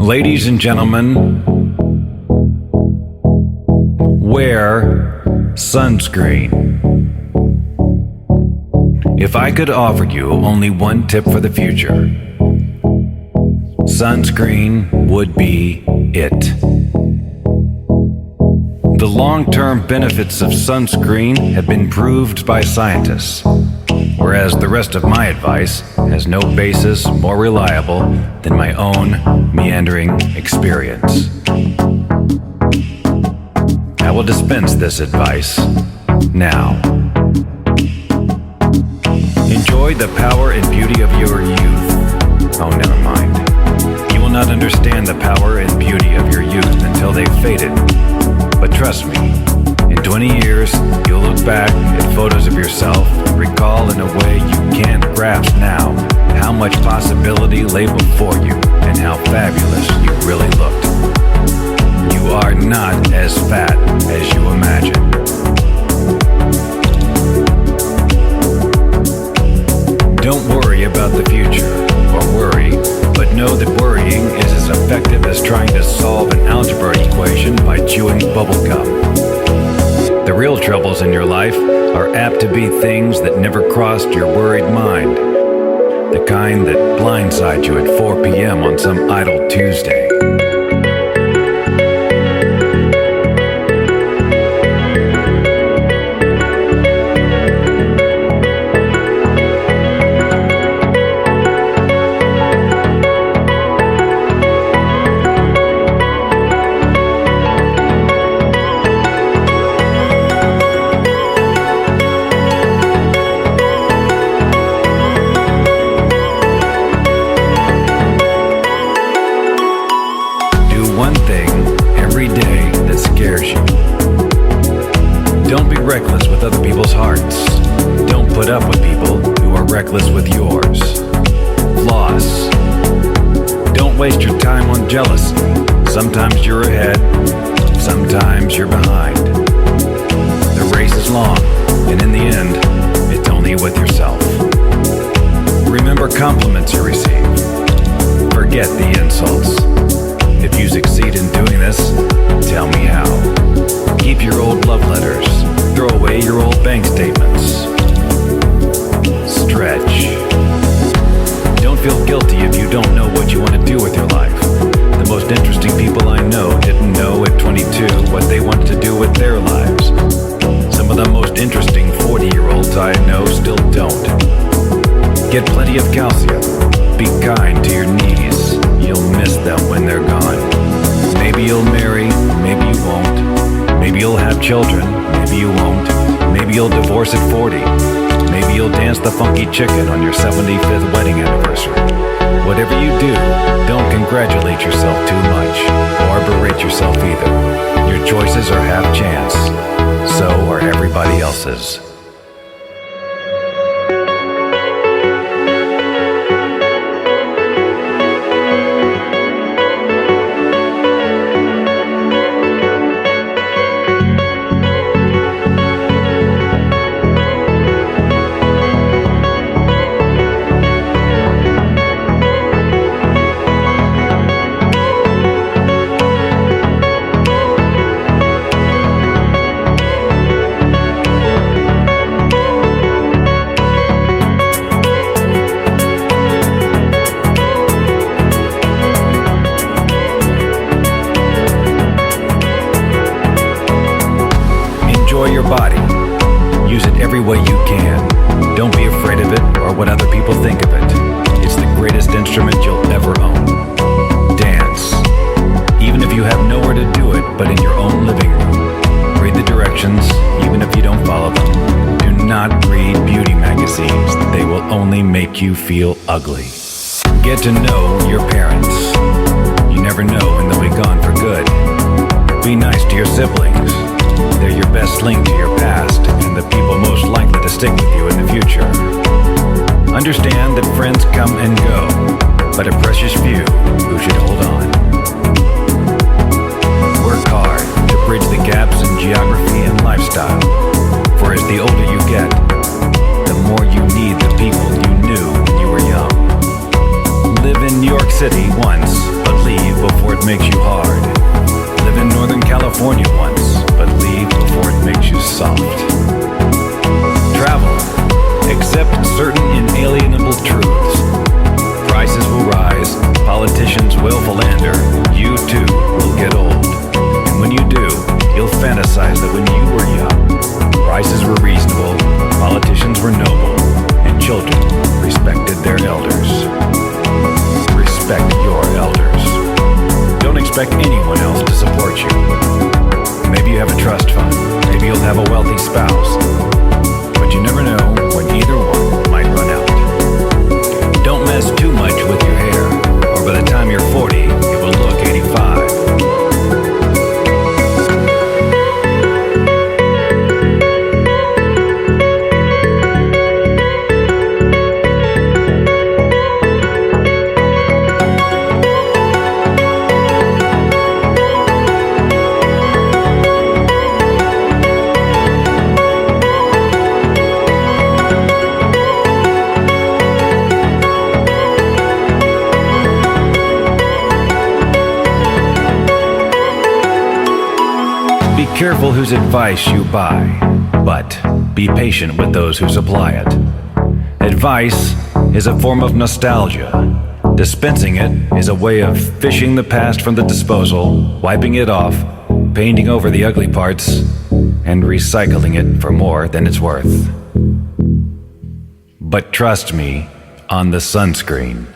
Ladies and gentlemen, wear sunscreen. If I could offer you only one tip for the future, sunscreen would be it. The long-term benefits of sunscreen have been proved by scientists, whereas the rest of my advice has no basis more reliable than my own meandering experience. I will dispense this advice now. Enjoy the power and beauty of your youth. Oh, never mind. You will not understand the power and beauty of your youth until they've faded. But trust me, in 20 years, you'll look back at photos of yourself and recall in a way you can't grasp now how much possibility lay before you and how fabulous you really looked. You are not as fat as you imagine. Don't worry about the future, or worry, but know that worrying is as effective as trying to solve an algebra equation by chewing bubblegum. The real troubles in your life are apt to be things that never crossed your worried mind. The kind that blindside you at 4 p.m. on some idle Tuesday. One thing every day that scares you. Don't be reckless with other people's hearts. Don't put up with people who are reckless with yours. Floss. Don't waste your time on jealousy. Sometimes you're ahead, sometimes you're behind. The race is long, and in the end, it's only with yourself. Remember compliments you receive. Forget the insults. If you succeed in doing this, tell me how. Keep your old love letters. Throw away your old bank statements. Stretch. Don't feel guilty if you don't know what you want to do with your life. The most interesting people I know didn't know at 22 what they wanted to do with their lives. Some of the most interesting 40-year-olds I know still don't. Get plenty of calcium. Be kind to your knees. You'll miss them when they're gone. Maybe you'll marry, maybe you won't. Maybe you'll have children, maybe you won't. Maybe you'll divorce at 40. Maybe you'll dance the funky chicken on your 75th wedding anniversary. Whatever you do, don't congratulate yourself too much, or berate yourself either. Your choices are half chance. So are everybody else's. Enjoy your body. Use it every way you can. Don't be afraid of it or what other people think of it. It's the greatest instrument you'll ever own. Dance. Even if you have nowhere to do it but in your own living room. Read the directions, even if you don't follow them. Do not read beauty magazines. They will only make you feel ugly. Get to know your parents. You never know when they'll be gone for good. Be nice to your siblings. They're your best link to your past and the people most likely to stick with you in the future. Understand that friends come and go, but a precious few who should hold on. Work hard to bridge the gaps in geography and lifestyle, for as the older you get, the more you need the people you knew when you were young. Live in New York City once, but leave before politicians will philander, you too will get old. And when you do, you'll fantasize that when you were young, prices were reasonable, politicians were noble, and children respected their elders. Respect your elders. Don't expect anyone else to support you. Maybe you have a trust fund, maybe you'll have a wealthy spouse, but you never know when either one might run out. Don't mess too much with your hair, or by the time you're 40, it will look 85. Be careful whose advice you buy, but be patient with those who supply it. Advice is a form of nostalgia. Dispensing it is a way of fishing the past from the disposal, wiping it off, painting over the ugly parts, and recycling it for more than it's worth. But trust me on the sunscreen.